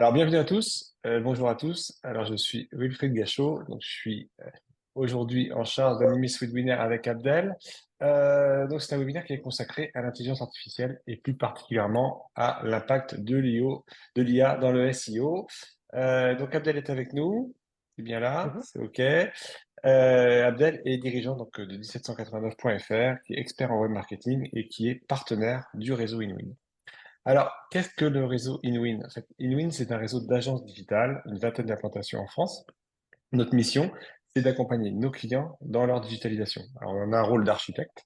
Alors, bienvenue à tous. Bonjour à tous. Alors, je suis Wilfried Gachot. Donc, je suis aujourd'hui en charge d'animer ce webinaire avec Abdel. Donc, c'est un webinaire qui est consacré à l'intelligence artificielle et plus particulièrement à l'impact de l'IA dans le SEO. Donc, Abdel est avec nous. C'est bien là, Bonjour. c'est OK. Abdel est dirigeant donc, de 1789.fr, qui est expert en web marketing et qui est partenaire du réseau InWin. Alors, qu'est-ce que le réseau InWin? En fait, InWin, c'est un réseau d'agences digitales, une vingtaine d'implantations en France. Notre mission, c'est d'accompagner nos clients dans leur digitalisation. Alors, on a un rôle d'architecte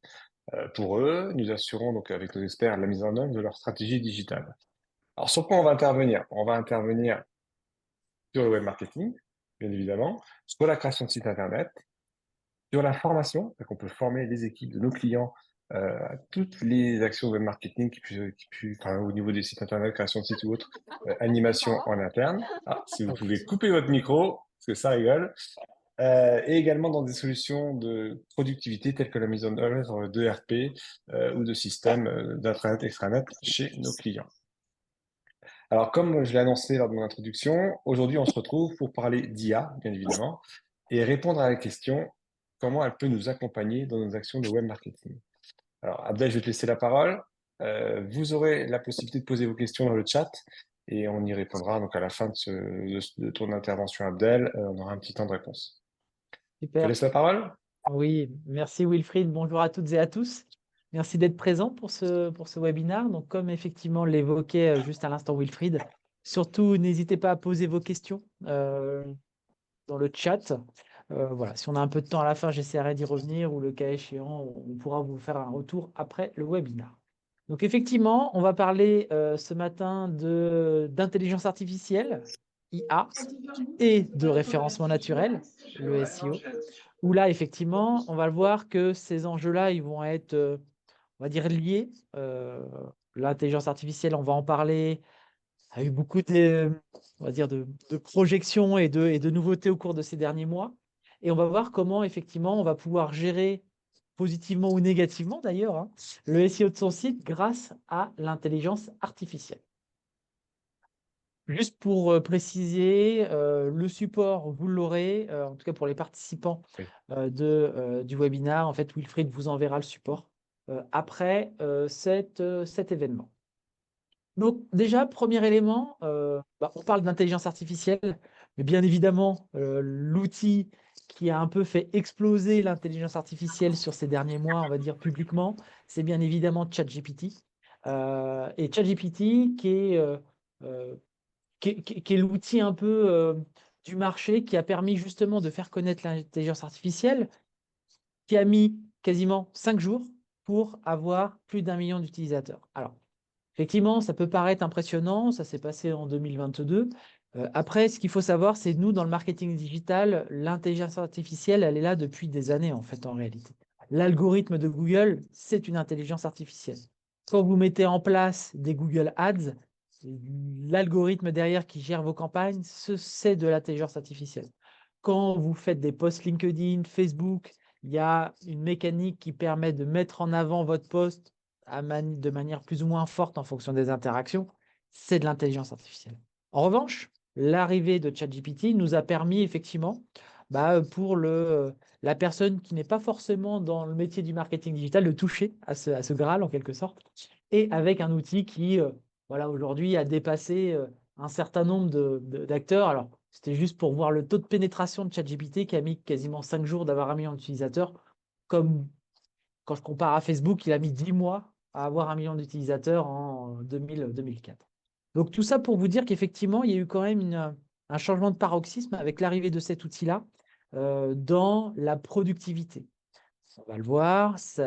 pour eux. Nous assurons donc avec nos experts la mise en œuvre de leur stratégie digitale. Alors, sur quoi on va intervenir? On va intervenir sur le web marketing, bien évidemment, sur la création de sites internet, sur la formation, on peut former les équipes de nos clients à toutes les actions web marketing enfin, au niveau des sites internet, création de sites ou autres, animation en interne. Ah, si vous pouvez couper votre micro, parce que ça rigole. Et également dans des solutions de productivité telles que la mise en œuvre de RP ou de systèmes d'intranet, extranet chez nos clients. Alors, comme je l'ai annoncé lors de mon introduction, aujourd'hui, on se retrouve pour parler d'IA, bien évidemment, et répondre à la question comment elle peut nous accompagner dans nos actions de web marketing. Alors, Abdel, je vais te laisser la parole. Vous aurez la possibilité de poser vos questions dans le chat et on y répondra donc à la fin de ton intervention, Abdel. On aura un petit temps de réponse. Je te Super. laisse la parole. Oui, merci Wilfried. Bonjour à toutes et à tous. Merci d'être présent pour ce webinaire. Donc, comme effectivement l'évoquait juste à l'instant Wilfried, surtout n'hésitez pas à poser vos questions dans le chat. Voilà, si on a un peu de temps à la fin, j'essaierai d'y revenir ou le cas échéant, on pourra vous faire un retour après le webinaire. Donc, effectivement, on va parler ce matin d'intelligence artificielle, IA, et de référencement naturel, le SEO, où là, effectivement, on va le voir que ces enjeux-là, ils vont être, on va dire, liés. L'intelligence artificielle, on va en parler, a eu beaucoup on va dire de projections et de nouveautés au cours de ces derniers mois. Et on va voir comment, effectivement, on va pouvoir gérer positivement ou négativement d'ailleurs, hein, le SEO de son site grâce à l'intelligence artificielle. Juste pour préciser, le support, vous l'aurez, en tout cas pour les participants Oui. du webinaire. En fait, Wilfried vous enverra le support après cet événement. Donc déjà, premier élément, on parle d'intelligence artificielle, mais bien évidemment, l'outil qui a un peu fait exploser l'intelligence artificielle sur ces derniers mois, on va dire publiquement, c'est bien évidemment ChatGPT. Et ChatGPT euh, qui est l'outil un peu du marché qui a permis justement de faire connaître l'intelligence artificielle, qui a mis quasiment 5 jours pour avoir plus d'1 million d'utilisateurs. Alors, effectivement, ça peut paraître impressionnant, ça s'est passé en 2022. Après, ce qu'il faut savoir, c'est nous, dans le marketing digital, l'intelligence artificielle, elle est là depuis des années, en fait, en réalité. L'algorithme de Google, c'est une intelligence artificielle. Quand vous mettez en place des Google Ads, l'algorithme derrière qui gère vos campagnes, c'est de l'intelligence artificielle. Quand vous faites des posts LinkedIn, Facebook, il y a une mécanique qui permet de mettre en avant votre post de manière plus ou moins forte en fonction des interactions, c'est de l'intelligence artificielle. En revanche, l'arrivée de ChatGPT nous a permis effectivement, pour la personne qui n'est pas forcément dans le métier du marketing digital, de toucher à ce Graal en quelque sorte, et avec un outil qui, voilà, aujourd'hui a dépassé un certain nombre d'acteurs. Alors, c'était juste pour voir le taux de pénétration de ChatGPT qui a mis quasiment 5 jours d'avoir 1 million d'utilisateurs, comme quand je compare à Facebook, il a mis 10 mois à avoir 1 million d'utilisateurs en 2004. Donc tout ça pour vous dire qu'effectivement, il y a eu quand même un changement de paroxysme avec l'arrivée de cet outil-là dans la productivité. On va le voir. En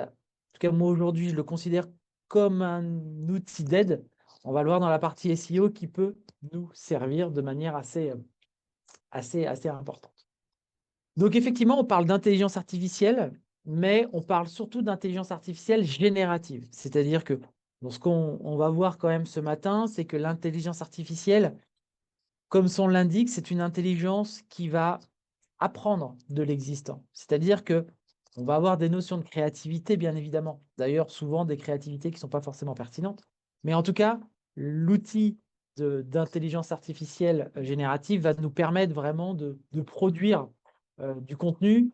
tout cas, moi aujourd'hui, je le considère comme un outil d'aide. On va le voir dans la partie SEO qui peut nous servir de manière assez importante. Donc effectivement, on parle d'intelligence artificielle, mais on parle surtout d'intelligence artificielle générative. C'est-à-dire que ce qu'on va voir quand même ce matin, c'est que l'intelligence artificielle, comme son l'indique, c'est une intelligence qui va apprendre de l'existant. C'est-à-dire que on va avoir des notions de créativité, bien évidemment. D'ailleurs, souvent des créativités qui ne sont pas forcément pertinentes. Mais en tout cas, l'outil d'intelligence artificielle générative va nous permettre vraiment de produire du contenu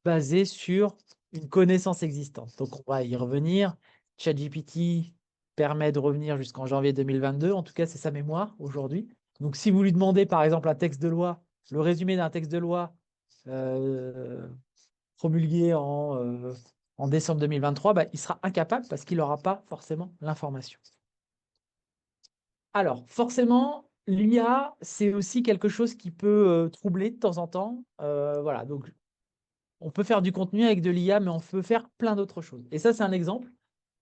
basé sur une connaissance existante. Donc, on va y revenir. ChatGPT permet de revenir jusqu'en janvier 2022. En tout cas, c'est sa mémoire aujourd'hui. Donc, si vous lui demandez, par exemple, un texte de loi, le résumé d'un texte de loi euh, promulgué en décembre 2023, bah, il sera incapable parce qu'il n'aura pas forcément l'information. Alors, forcément, l'IA, c'est aussi quelque chose qui peut troubler de temps en temps. Voilà, donc on peut faire du contenu avec de l'IA, mais on peut faire plein d'autres choses. Et ça, c'est un exemple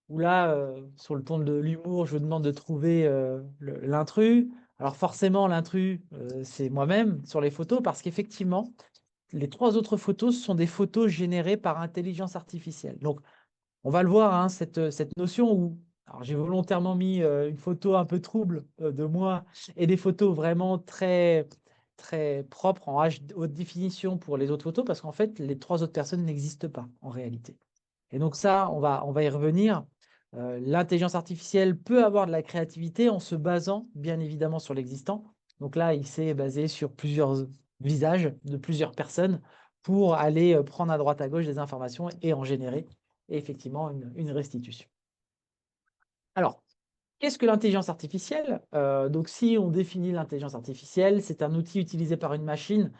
où là, sur le ton de l'humour, je vous demande de trouver l'intrus. Alors forcément, l'intrus, c'est moi-même sur les photos, parce qu'effectivement, les 3 autres photos sont des photos générées par intelligence artificielle. Donc, on va le voir, hein, cette notion où alors j'ai volontairement mis une photo un peu trouble de moi et des photos vraiment très, très propres en haute définition pour les autres photos, parce qu'en fait, les 3 autres personnes n'existent pas en réalité. Et donc ça, on va y revenir. L'intelligence artificielle peut avoir de la créativité en se basant bien évidemment sur l'existant. Donc là, il s'est basé sur plusieurs visages de plusieurs personnes pour aller prendre à droite à gauche des informations et en générer effectivement une restitution. Alors, qu'est-ce que l'intelligence artificielle? Donc si on définit l'intelligence artificielle, c'est un outil utilisé par une machine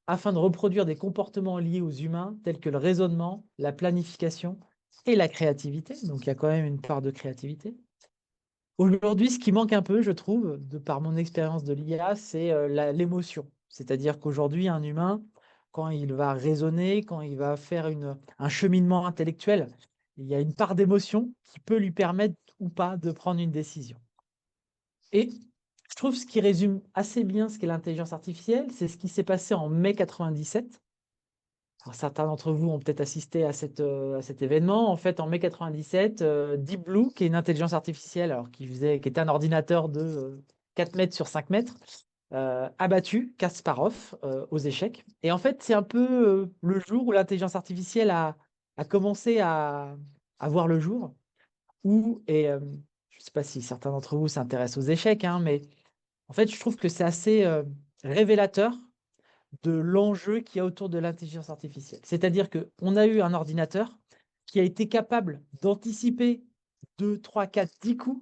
afin de reproduire des comportements liés aux humains tels que le raisonnement, la planification et la créativité. Donc il y a quand même une part de créativité. Aujourd'hui, ce qui manque un peu, je trouve, de par mon expérience de l'IA, c'est l'émotion. C'est-à-dire qu'aujourd'hui, un humain, quand il va raisonner, quand il va faire un cheminement intellectuel, il y a une part d'émotion qui peut lui permettre ou pas de prendre une décision. Et je trouve ce qui résume assez bien ce qu'est l'intelligence artificielle, c'est ce qui s'est passé en mai 97. Alors, certains d'entre vous ont peut-être assisté à cet événement. En fait, en mai 97, Deep Blue, qui est une intelligence artificielle, alors qui était un ordinateur de 4 mètres sur 5 mètres, a battu Kasparov aux échecs. Et en fait, c'est un peu le jour où l'intelligence artificielle a commencé à voir le jour. Je ne sais pas si certains d'entre vous s'intéressent aux échecs, hein, mais en fait, je trouve que c'est assez révélateur de l'enjeu qu'il y a autour de l'intelligence artificielle. C'est-à-dire qu'on a eu un ordinateur qui a été capable d'anticiper 2, 3, 4, 10 coups,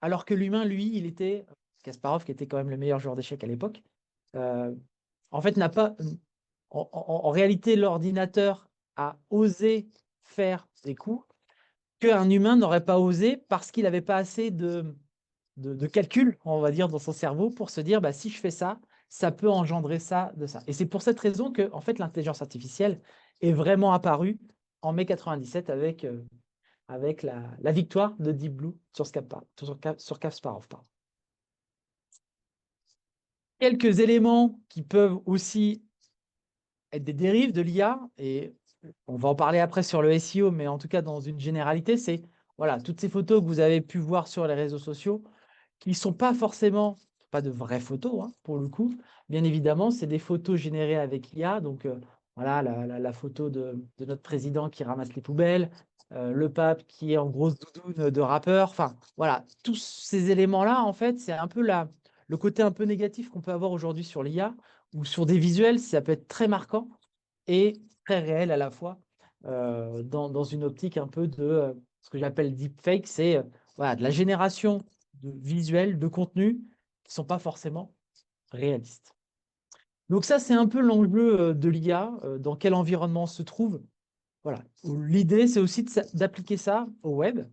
alors que l'humain, lui, il était, Kasparov, qui était quand même le meilleur joueur d'échecs à l'époque, euh, en fait, n'a pas. En réalité, l'ordinateur a osé faire des coups qu'un humain n'aurait pas osé parce qu'il n'avait pas assez de calcul, on va dire, dans son cerveau pour se dire, bah, si je fais ça, ça peut engendrer ça, de ça. Et c'est pour cette raison que, en fait, l'intelligence artificielle est vraiment apparue en mai 97 avec la victoire de Deep Blue sur Kasparov. Pardon. Quelques éléments qui peuvent aussi être des dérives de l'IA, et on va en parler après sur le SEO, mais en tout cas dans une généralité, c'est voilà, toutes ces photos que vous avez pu voir sur les réseaux sociaux, qui ne sont pas forcément, pas de vraies photos, hein, pour le coup. Bien évidemment, c'est des photos générées avec l'IA. Donc, voilà, la photo de notre président qui ramasse les poubelles, le pape qui est en grosse doudoune de rappeur. Enfin, voilà, tous ces éléments-là, en fait, c'est un peu le côté un peu négatif qu'on peut avoir aujourd'hui sur l'IA, ou sur des visuels, ça peut être très marquant et très réel à la fois, dans une optique un peu de ce que j'appelle deepfake, c'est voilà, de la génération de visuels, de contenus qui ne sont pas forcément réalistes. Donc ça, c'est un peu l'enjeu de l'IA, dans quel environnement on se trouve. Voilà. L'idée, c'est aussi d'appliquer ça au web.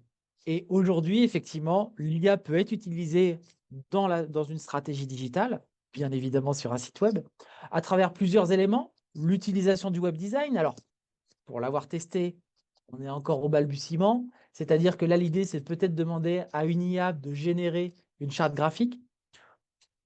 Et aujourd'hui, effectivement, l'IA peut être utilisée dans une stratégie digitale, bien évidemment sur un site web, à travers plusieurs éléments. L'utilisation du web design. Alors, pour l'avoir testé, on est encore au balbutiement. C'est-à-dire que là, l'idée, c'est peut-être demander à une IA de générer une charte graphique.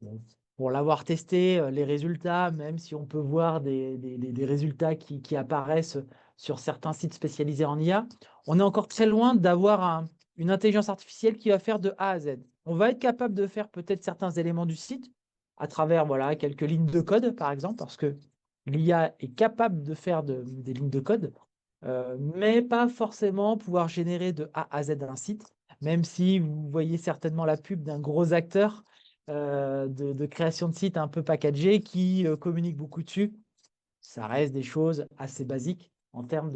Bon, pour l'avoir testé, les résultats, même si on peut voir des résultats qui apparaissent sur certains sites spécialisés en IA, on est encore très loin d'avoir une intelligence artificielle qui va faire de A à Z. On va être capable de faire peut-être certains éléments du site à travers voilà, quelques lignes de code, par exemple, parce que l'IA est capable de faire des lignes de code, mais pas forcément pouvoir générer de A à Z un site, même si vous voyez certainement la pub d'un gros acteur de création de sites un peu packagés qui communiquent beaucoup dessus. Ça reste des choses assez basiques en termes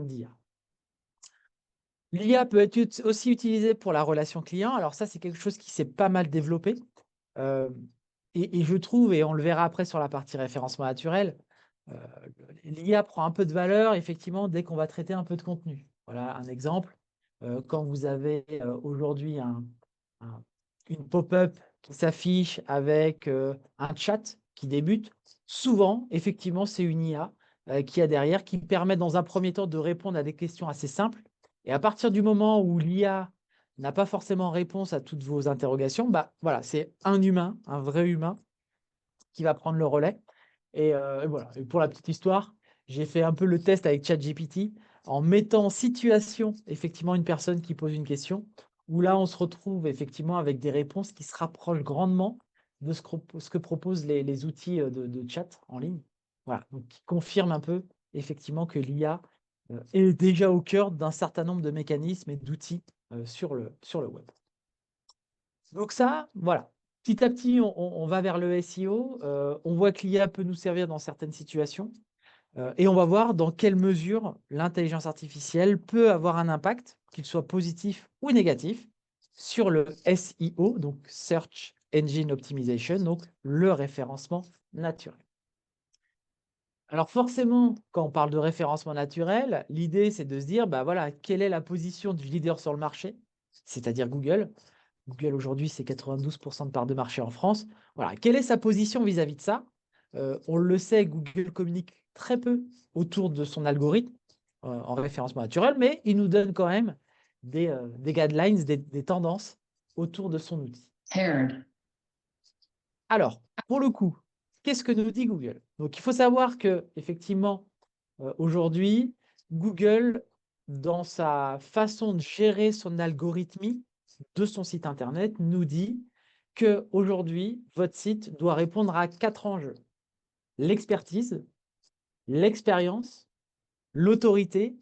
d'IA. L'IA peut être aussi utilisée pour la relation client. Alors ça, c'est quelque chose qui s'est pas mal développé. Euh, et je trouve, et on le verra après sur la partie référencement naturel, euh, l'IA prend un peu de valeur, effectivement, dès qu'on va traiter un peu de contenu. Voilà un exemple. Quand vous avez aujourd'hui une pop-up qui s'affiche avec un chat qui débute, souvent, effectivement, c'est une IA qui a derrière, qui permet dans un premier temps de répondre à des questions assez simples. Et à partir du moment où l'IA n'a pas forcément réponse à toutes vos interrogations, bah voilà, c'est un humain, un vrai humain, qui va prendre le relais. Et voilà. Et pour la petite histoire, j'ai fait un peu le test avec ChatGPT en mettant en situation effectivement une personne qui pose une question, où là on se retrouve effectivement avec des réponses qui se rapprochent grandement de ce que proposent les outils de chat en ligne. Voilà, donc qui confirme un peu effectivement que l'IA est déjà au cœur d'un certain nombre de mécanismes et d'outils sur le web. Donc ça, voilà. Petit à petit, on va vers le SEO. On voit que l'IA peut nous servir dans certaines situations. Et on va voir dans quelle mesure l'intelligence artificielle peut avoir un impact, qu'il soit positif ou négatif, sur le SEO, donc Search Engine Optimization, donc le référencement naturel. Alors forcément, quand on parle de référencement naturel, l'idée c'est de se dire, bah voilà, quelle est la position du leader sur le marché, c'est-à-dire Google. Google aujourd'hui, c'est 92% de part de marché en France. Voilà. Quelle est sa position vis-à-vis de ça? On le sait, Google communique très peu autour de son algorithme en référencement naturel, mais il nous donne quand même des guidelines, des tendances autour de son outil. Paired. Alors, pour le coup, qu'est-ce que nous dit Google? Donc, il faut savoir que effectivement, aujourd'hui, Google, dans sa façon de gérer son algorithmie de son site internet, nous dit que aujourd'hui, votre site doit répondre à 4 enjeux: l'expertise, l'expérience, l'autorité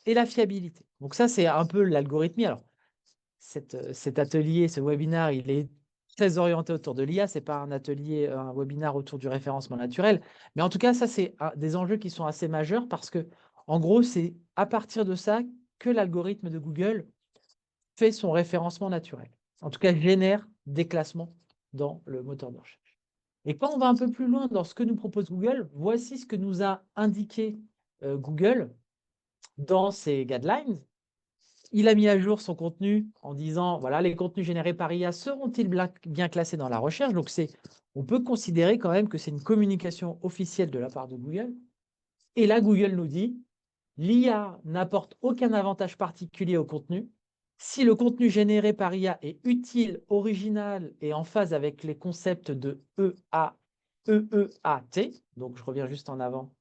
et la fiabilité. Donc ça, c'est un peu l'algorithmie. Alors, cet atelier, ce webinaire, il est très orienté autour de l'IA. Ce n'est pas un atelier, un webinaire autour du référencement naturel. Mais en tout cas, ça, c'est des enjeux qui sont assez majeurs parce que, en gros, c'est à partir de ça que l'algorithme de Google fait son référencement naturel. En tout cas, génère des classements dans le moteur de recherche. Et quand on va un peu plus loin dans ce que nous propose Google, voici ce que nous a indiqué Google dans ses guidelines. Il a mis à jour son contenu en disant, voilà, les contenus générés par IA seront-ils bien classés dans la recherche? Donc, on peut considérer quand même que c'est une communication officielle de la part de Google. Et là, Google nous dit, l'IA n'apporte aucun avantage particulier au contenu. Si le contenu généré par IA est utile, original et en phase avec les concepts de EEAT, donc je reviens juste en avant,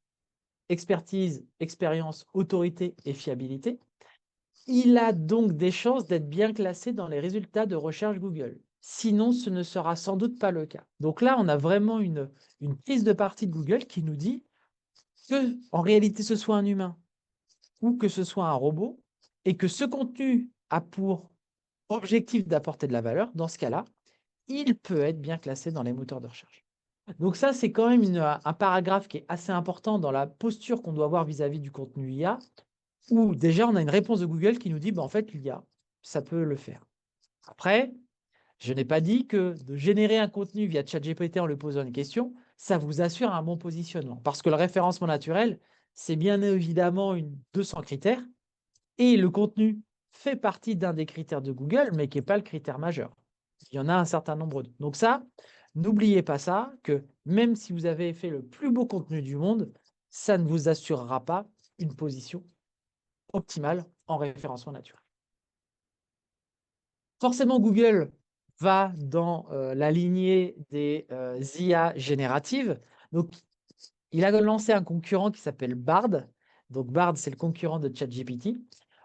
expertise, expérience, autorité et fiabilité, il a donc des chances d'être bien classé dans les résultats de recherche Google. Sinon, ce ne sera sans doute pas le cas. Donc là, on a vraiment une prise de parti de Google qui nous dit que, en réalité, ce soit un humain ou que ce soit un robot, et que ce contenu a pour objectif d'apporter de la valeur, dans ce cas-là, il peut être bien classé dans les moteurs de recherche. Donc ça, c'est quand même un paragraphe qui est assez important dans la posture qu'on doit avoir vis-à-vis du contenu IA, où déjà, on a une réponse de Google qui nous dit, bah, en fait, l'IA, ça peut le faire. Après, je n'ai pas dit que de générer un contenu via ChatGPT en lui posant une question, ça vous assure un bon positionnement. Parce que le référencement naturel, c'est bien évidemment 200 critères, et le contenu fait partie d'un des critères de Google, mais qui n'est pas le critère majeur. Il y en a un certain nombre d'autres. Donc ça, n'oubliez pas ça, que même si vous avez fait le plus beau contenu du monde, ça ne vous assurera pas une position optimale en référencement naturel. Forcément, Google va dans la lignée des IA génératives. Donc, il a lancé un concurrent qui s'appelle Bard. Donc, Bard, c'est le concurrent de ChatGPT.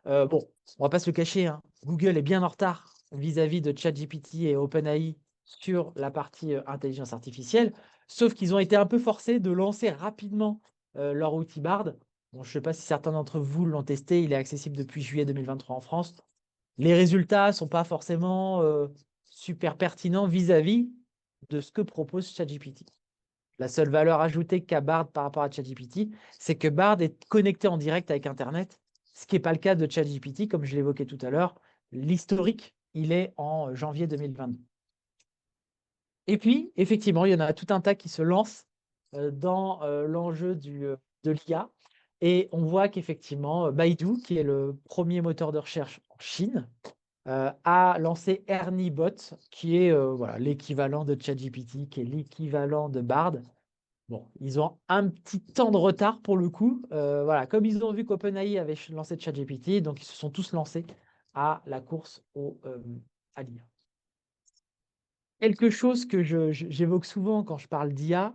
Bon, on ne va pas se le cacher, hein, Google est bien en retard vis-à-vis de ChatGPT et OpenAI sur la partie intelligence artificielle, sauf qu'ils ont été un peu forcés de lancer rapidement leur outil Bard. Bon, je ne sais pas si certains d'entre vous l'ont testé, il est accessible depuis juillet 2023 en France. Les résultats ne sont pas forcément super pertinent vis-à-vis de ce que propose ChatGPT. La seule valeur ajoutée qu'a Bard par rapport à ChatGPT, c'est que Bard est connecté en direct avec Internet, ce qui n'est pas le cas de ChatGPT, comme je l'évoquais tout à l'heure. L'historique, il est en janvier 2022. Et puis, effectivement, il y en a tout un tas qui se lancent dans l'enjeu de l'IA. Et on voit qu'effectivement, Baidu, qui est le premier moteur de recherche en Chine, a lancé ErnieBot, qui est voilà, l'équivalent de ChatGPT, qui est l'équivalent de Bard. Bon, ils ont un petit temps de retard pour le coup. Voilà, comme ils ont vu qu'OpenAI avait lancé ChatGPT, donc ils se sont tous lancés à la course à l'IA. Quelque chose que j'évoque souvent quand je parle d'IA,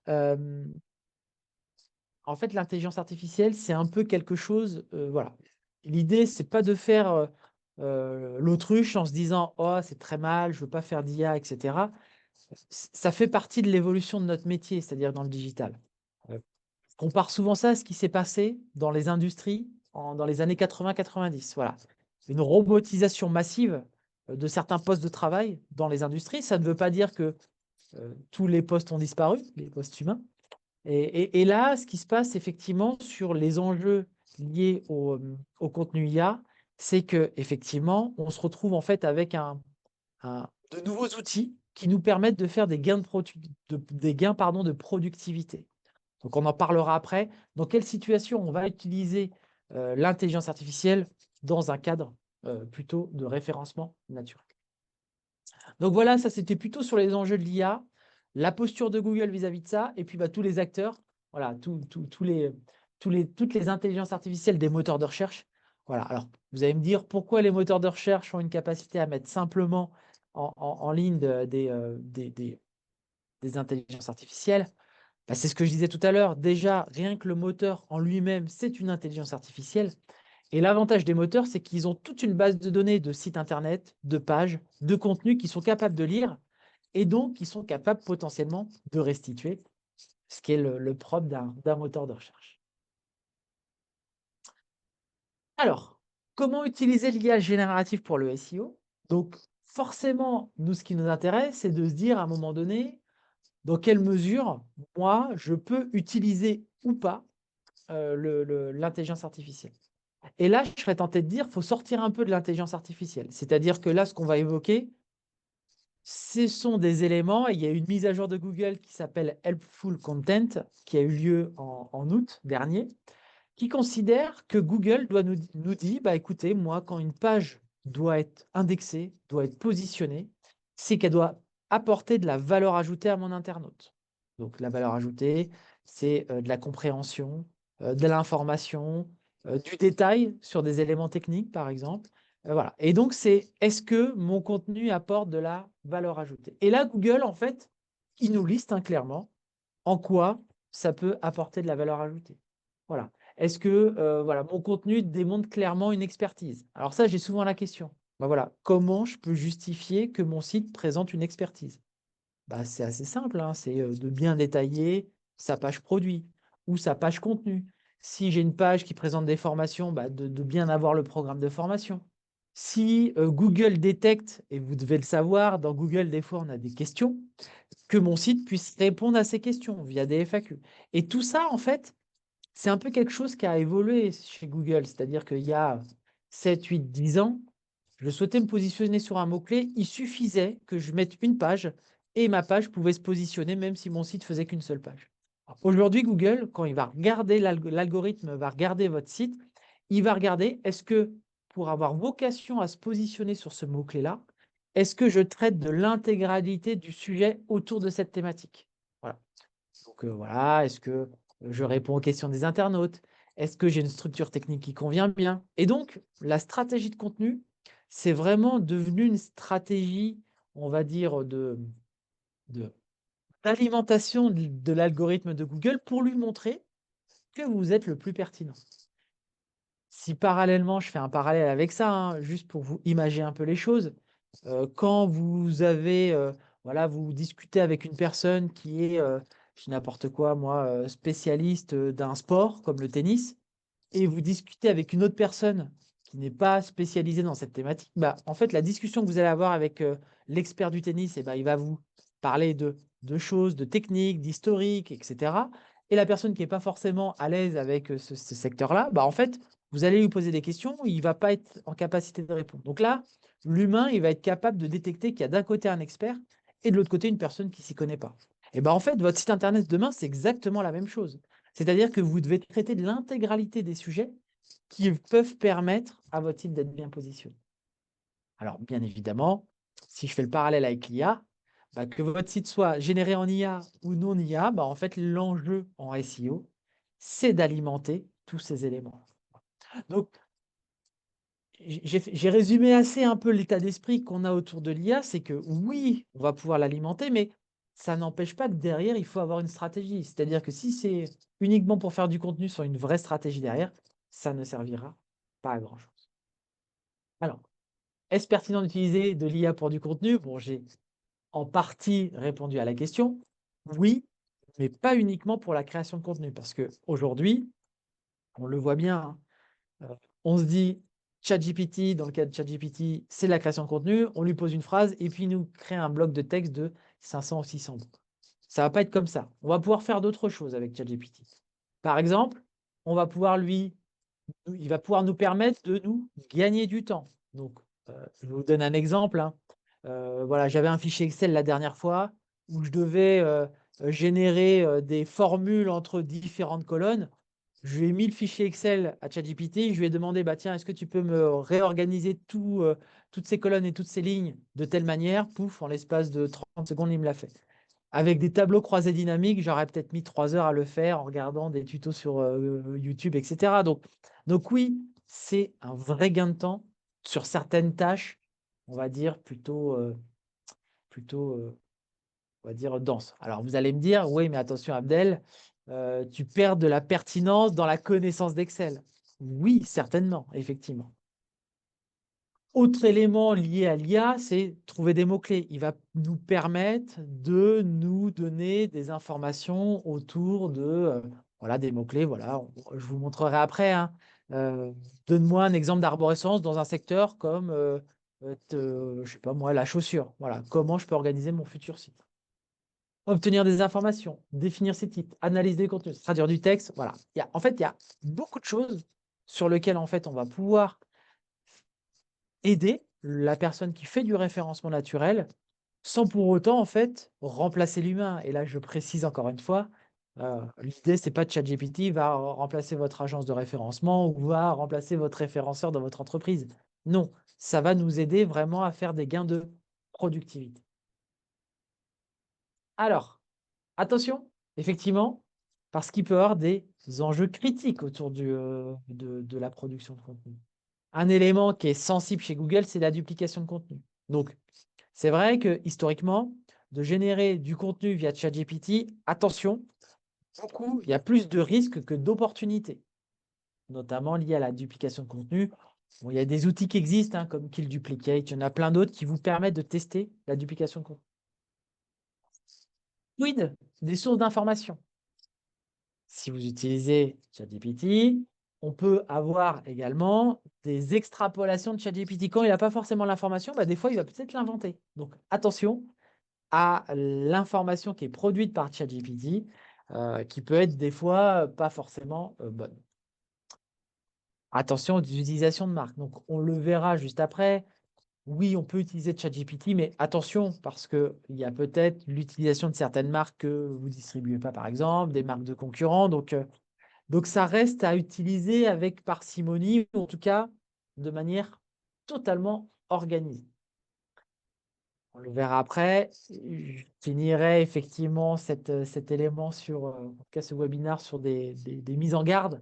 en fait, l'intelligence artificielle, c'est un peu quelque chose, voilà. L'idée, c'est pas de faire l'autruche en se disant, oh, c'est très mal, je veux pas faire d'IA, etc. Ça fait partie de l'évolution de notre métier, c'est-à-dire dans le digital. Je compare souvent ça à ce qui s'est passé dans les industries dans les années 80-90. Voilà. Une robotisation massive de certains postes de travail dans les industries. Ça ne veut pas dire que tous les postes ont disparu, les postes humains. Et là, ce qui se passe effectivement sur les enjeux liés au contenu IA, c'est que effectivement, on se retrouve en fait avec de nouveaux outils qui nous permettent de faire des gains de productivité. Donc, on en parlera après. Dans quelle situation on va utiliser l'intelligence artificielle dans un cadre plutôt de référencement naturel. Donc voilà, ça c'était plutôt sur les enjeux de l'IA, la posture de Google vis-à-vis de ça, et puis tous les acteurs, voilà, toutes les intelligences artificielles des moteurs de recherche. Voilà. Alors, vous allez me dire pourquoi les moteurs de recherche ont une capacité à mettre simplement en ligne des intelligences artificielles. Bah, c'est ce que je disais tout à l'heure. Déjà, rien que le moteur en lui-même, c'est une intelligence artificielle. Et l'avantage des moteurs, c'est qu'ils ont toute une base de données de sites internet, de pages, de contenus qu'ils sont capables de lire et donc ils sont capables potentiellement de restituer, ce qui est le propre d'un moteur de recherche. Alors, comment utiliser l'IA générative pour le SEO? Donc, forcément, nous, ce qui nous intéresse, c'est de se dire à un moment donné, dans quelle mesure, moi, je peux utiliser ou pas l'intelligence artificielle. Et là, je serais tenté de dire, il faut sortir un peu de l'intelligence artificielle. C'est-à-dire que là, ce qu'on va évoquer, ce sont des éléments, et il y a une mise à jour de Google qui s'appelle Helpful Content, qui a eu lieu en août dernier, qui considère que Google nous dit, bah, écoutez, moi, quand une page doit être indexée, doit être positionnée, c'est qu'elle doit apporter de la valeur ajoutée à mon internaute. Donc, la valeur ajoutée, c'est de la compréhension, de l'information, du détail sur des éléments techniques, par exemple. Voilà. Et donc, c'est est-ce que mon contenu apporte de la valeur ajoutée? Et là, Google, en fait, il nous liste clairement en quoi ça peut apporter de la valeur ajoutée. Voilà. Est-ce que voilà, mon contenu démontre clairement une expertise? Alors ça, j'ai souvent la question. Bah voilà, comment je peux justifier que mon site présente une expertise? Bah, c'est assez simple, hein, c'est de bien détailler sa page produit ou sa page contenu. Si j'ai une page qui présente des formations, bah, de bien avoir le programme de formation. Si Google détecte, et vous devez le savoir, dans Google, des fois, on a des questions, que mon site puisse répondre à ces questions via des FAQ. Et tout ça, en fait, c'est un peu quelque chose qui a évolué chez Google. C'est-à-dire qu'il y a 7, 8, 10 ans, je souhaitais me positionner sur un mot-clé, il suffisait que je mette une page et ma page pouvait se positionner même si mon site faisait qu'une seule page. Aujourd'hui, Google, quand il va regarder l'algorithme, va regarder votre site, il va regarder est-ce que pour avoir vocation à se positionner sur ce mot-clé-là, est-ce que je traite de l'intégralité du sujet autour de cette thématique? Voilà. Donc voilà, est-ce que je réponds aux questions des internautes? Est-ce que j'ai une structure technique qui convient bien? Et donc, la stratégie de contenu, c'est vraiment devenu une stratégie, on va dire, d'alimentation de l'algorithme de Google pour lui montrer que vous êtes le plus pertinent. Si parallèlement, je fais un parallèle avec ça, hein, juste pour vous imaginer un peu les choses, quand vous avez, voilà, vous discutez avec une personne qui est, je dis n'importe quoi, moi, spécialiste d'un sport comme le tennis, et vous discutez avec une autre personne qui n'est pas spécialisée dans cette thématique, bah, en fait, la discussion que vous allez avoir avec l'expert du tennis, eh ben, il va vous parler de choses, de techniques, d'historique, etc. Et la personne qui n'est pas forcément à l'aise avec ce secteur-là, bah, en fait, vous allez lui poser des questions, il ne va pas être en capacité de répondre. Donc là, l'humain, il va être capable de détecter qu'il y a d'un côté un expert et de l'autre côté une personne qui ne s'y connaît pas. Et ben en fait, votre site internet demain, c'est exactement la même chose. C'est-à-dire que vous devez traiter de l'intégralité des sujets qui peuvent permettre à votre site d'être bien positionné. Alors, bien évidemment, si je fais le parallèle avec l'IA, bah, que votre site soit généré en IA ou non IA, bah, en fait, l'enjeu en SEO, c'est d'alimenter tous ces éléments. Donc, j'ai résumé assez un peu l'état d'esprit qu'on a autour de l'IA, c'est que oui, on va pouvoir l'alimenter, mais ça n'empêche pas que derrière, il faut avoir une stratégie. C'est-à-dire que si c'est uniquement pour faire du contenu sans une vraie stratégie derrière, ça ne servira pas à grand-chose. Alors, est-ce pertinent d'utiliser de l'IA pour du contenu? Bon, j'ai en partie répondu à la question. Oui, mais pas uniquement pour la création de contenu, parce qu'aujourd'hui, on le voit bien, hein, on se dit ChatGPT, dans le cas de ChatGPT, c'est de la création de contenu, on lui pose une phrase et puis il nous crée un bloc de texte de 500 ou 600 mots. Ça va pas être comme ça. On va pouvoir faire d'autres choses avec ChatGPT. Par exemple, il va pouvoir nous permettre de nous gagner du temps. Donc, je vous donne un exemple, hein. Voilà, j'avais un fichier Excel la dernière fois où je devais générer des formules entre différentes colonnes. Je lui ai mis le fichier Excel à ChatGPT. Je lui ai demandé, bah, tiens, est-ce que tu peux me réorganiser toutes ces colonnes et toutes ces lignes de telle manière? Pouf, en l'espace de 30 secondes, il me l'a fait. Avec des tableaux croisés dynamiques, j'aurais peut-être mis 3 heures à le faire en regardant des tutos sur YouTube, etc. Donc oui, c'est un vrai gain de temps sur certaines tâches, on va dire plutôt, on va dire denses. Alors vous allez me dire, oui, mais attention Abdel, tu perds de la pertinence dans la connaissance d'Excel. Oui, certainement, effectivement. Autre élément lié à l'IA, c'est trouver des mots-clés. Il va nous permettre de nous donner des informations autour de voilà, des mots-clés. Voilà, je vous montrerai après, hein. Euh, Donne-moi un exemple d'arborescence dans un secteur comme, je sais pas moi, la chaussure. Voilà, comment je peux organiser mon futur site. Obtenir des informations, définir ses types, analyser les contenus, traduire du texte. Voilà. En fait, il y a beaucoup de choses sur lesquelles en fait, on va pouvoir aider la personne qui fait du référencement naturel sans pour autant en fait remplacer l'humain. Et là, je précise encore une fois, l'idée, c'est pas de ChatGPT va remplacer votre agence de référencement ou va remplacer votre référenceur dans votre entreprise. Non, ça va nous aider vraiment à faire des gains de productivité. Alors, attention, effectivement, parce qu'il peut y avoir des enjeux critiques autour de la production de contenu. Un élément qui est sensible chez Google, c'est la duplication de contenu. Donc, c'est vrai que historiquement, de générer du contenu via ChatGPT, attention, il y a plus de risques que d'opportunités, notamment liées à la duplication de contenu. Bon, il y a des outils qui existent, hein, comme Kill Duplicate, il y en a plein d'autres qui vous permettent de tester la duplication de contenu. Quid des sources d'information? Si vous utilisez ChatGPT, on peut avoir également des extrapolations de ChatGPT. Quand il n'a pas forcément l'information, bah, des fois, il va peut-être l'inventer. Donc, attention à l'information qui est produite par ChatGPT, qui peut être des fois pas forcément bonne. Attention aux utilisations de marque. Donc, on le verra juste après. Oui, on peut utiliser ChatGPT, mais attention, parce qu'il y a peut-être l'utilisation de certaines marques que vous ne distribuez pas, par exemple, des marques de concurrents. Donc, ça reste à utiliser avec parcimonie, ou en tout cas de manière totalement organisée. On le verra après. Je finirai effectivement cet élément sur, en tout cas ce webinaire, sur des mises en garde,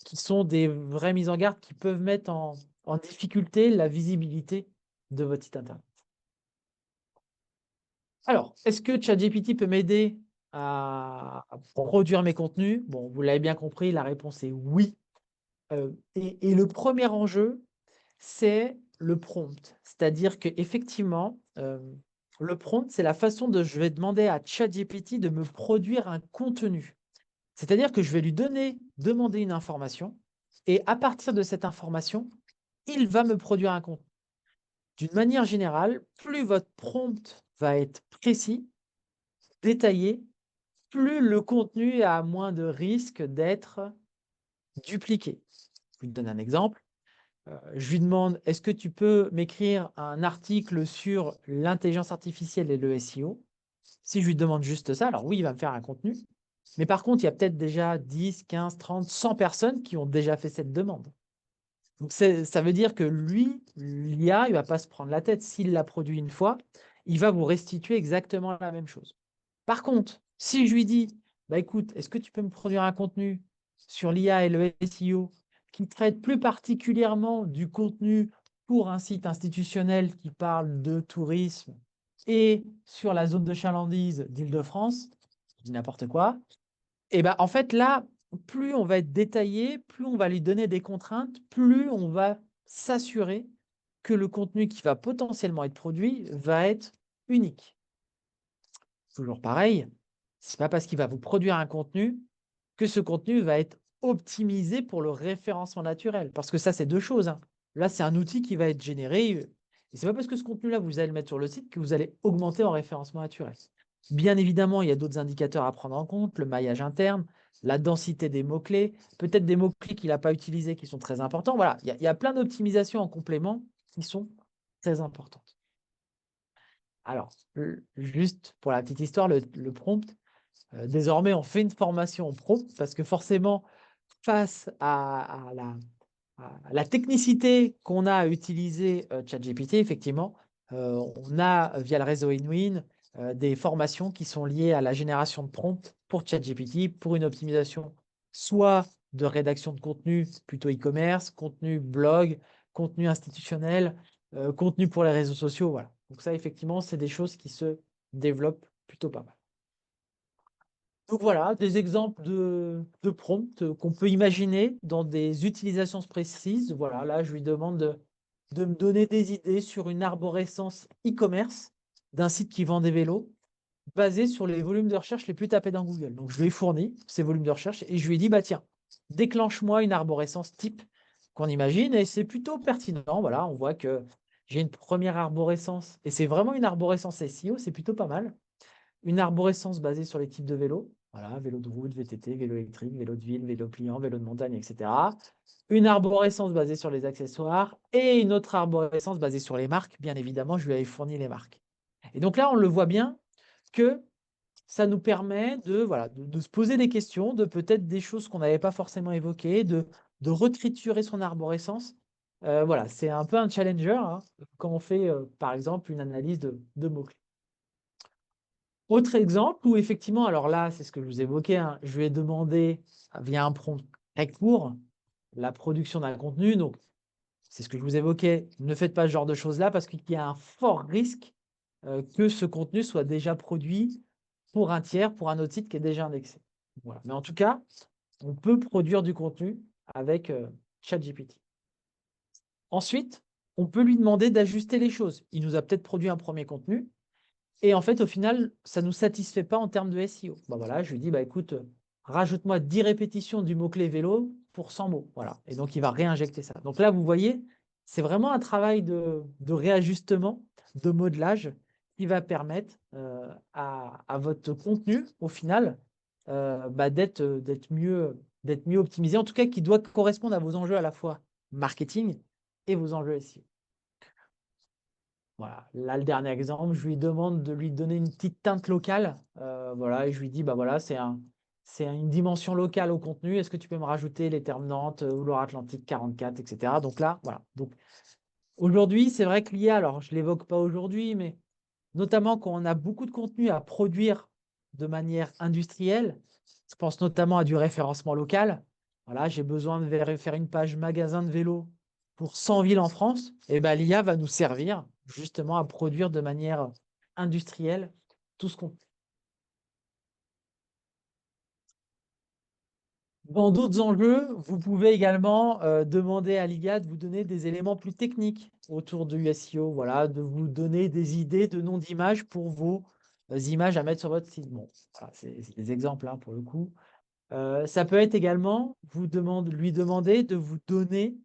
qui sont des vraies mises en garde qui peuvent mettre en difficulté la visibilité de votre site internet. Alors, est-ce que ChatGPT peut m'aider à produire mes contenus? Bon, vous l'avez bien compris, la réponse est oui. Et le premier enjeu, c'est le prompt. C'est-à-dire qu'effectivement, le prompt, c'est la façon dont je vais demander à ChatGPT de me produire un contenu. C'est-à-dire que je vais lui demander une information et à partir de cette information, il va me produire un contenu. D'une manière générale, plus votre prompt va être précis, détaillé, plus le contenu a moins de risques d'être dupliqué. Je vous donne un exemple. Je lui demande, est-ce que tu peux m'écrire un article sur l'intelligence artificielle et le SEO? Si je lui demande juste ça, alors oui, il va me faire un contenu. Mais par contre, il y a peut-être déjà 10, 15, 30, 100 personnes qui ont déjà fait cette demande. Donc, ça veut dire que lui, l'IA, il ne va pas se prendre la tête. S'il l'a produit une fois, il va vous restituer exactement la même chose. Par contre, si je lui dis, bah écoute, est-ce que tu peux me produire un contenu sur l'IA et le SEO qui traite plus particulièrement du contenu pour un site institutionnel qui parle de tourisme et sur la zone de chalandise d'Île-de-France, je dis n'importe quoi, et ben en fait là, plus on va être détaillé, plus on va lui donner des contraintes, plus on va s'assurer que le contenu qui va potentiellement être produit va être unique. Toujours pareil, c'est pas parce qu'il va vous produire un contenu que ce contenu va être optimisé pour le référencement naturel. Parce que ça, c'est deux choses, hein. Là, c'est un outil qui va être généré. Et c'est pas parce que ce contenu-là, vous allez le mettre sur le site que vous allez augmenter en référencement naturel. Bien évidemment, il y a d'autres indicateurs à prendre en compte, le maillage interne, la densité des mots-clés, peut-être des mots-clés qu'il n'a pas utilisés qui sont très importants. Voilà, il y a plein d'optimisations en complément qui sont très importantes. Alors, juste pour la petite histoire, le prompt, désormais, on fait une formation en prompt parce que forcément, face à la technicité qu'on a à utiliser ChatGPT, effectivement, on a, via le réseau InWin, des formations qui sont liées à la génération de prompts pour ChatGPT, pour une optimisation soit de rédaction de contenu plutôt e-commerce, contenu blog, contenu institutionnel, contenu pour les réseaux sociaux. Voilà. Donc ça, effectivement, c'est des choses qui se développent plutôt pas mal. Donc voilà, des exemples de prompts qu'on peut imaginer dans des utilisations précises. Voilà, là, je lui demande de me donner des idées sur une arborescence e-commerce d'un site qui vend des vélos basé sur les volumes de recherche les plus tapés dans Google. Donc, je lui ai fourni ces volumes de recherche et je lui ai dit, bah tiens, déclenche-moi une arborescence type qu'on imagine et c'est plutôt pertinent. Voilà, on voit que j'ai une première arborescence et c'est vraiment une arborescence SEO, c'est plutôt pas mal. Une arborescence basée sur les types de vélos. Voilà, vélo de route, VTT, vélo électrique, vélo de ville, vélo pliant, vélo de montagne, etc. Une arborescence basée sur les accessoires et une autre arborescence basée sur les marques. Bien évidemment, je lui avais fourni les marques. Et donc là, on le voit bien que ça nous permet voilà, de se poser des questions, de peut-être des choses qu'on n'avait pas forcément évoquées, de retriturer son arborescence. Voilà, c'est un peu un challenger hein, quand on fait, par exemple, une analyse de mots-clés. Autre exemple où effectivement, alors là, c'est ce que je vous évoquais, hein, je lui ai demandé via un prompt très court la production d'un contenu. Donc, c'est ce que je vous évoquais. Ne faites pas ce genre de choses-là parce qu'il y a un fort risque que ce contenu soit déjà produit pour un tiers, pour un autre site qui est déjà indexé. Voilà. Mais en tout cas, on peut produire du contenu avec ChatGPT. Ensuite, on peut lui demander d'ajuster les choses. Il nous a peut-être produit un premier contenu. Et en fait, au final, ça ne nous satisfait pas en termes de SEO. Bah voilà, je lui dis, bah écoute, rajoute-moi 10 répétitions du mot-clé vélo pour 100 mots. Voilà. Et donc, il va réinjecter ça. Donc là, vous voyez, c'est vraiment un travail de réajustement, de modelage qui va permettre à votre contenu, au final, bah, d'être mieux optimisé. En tout cas, qui doit correspondre à vos enjeux à la fois marketing et vos enjeux SEO. Voilà. Là, le dernier exemple, je lui demande de lui donner une petite teinte locale. Voilà, et je lui dis, bah voilà, c'est une dimension locale au contenu. Est-ce que tu peux me rajouter les termes Nantes ou Loire-Atlantique 44, etc. Donc là, voilà. Donc aujourd'hui, c'est vrai que l'IA, alors je ne l'évoque pas aujourd'hui, mais notamment quand on a beaucoup de contenu à produire de manière industrielle, je pense notamment à du référencement local. Voilà, j'ai besoin de faire une page magasin de vélo pour 100 villes en France. Et ben, l'IA va nous servir justement à produire de manière industrielle tout ce qu'on. Dans d'autres enjeux, vous pouvez également demander à l'IA de vous donner des éléments plus techniques autour du SEO, voilà, de vous donner des idées de noms d'images pour vos images à mettre sur votre site. Bon, voilà, c'est des exemples hein, pour le coup. Ça peut être également lui demander de vous donner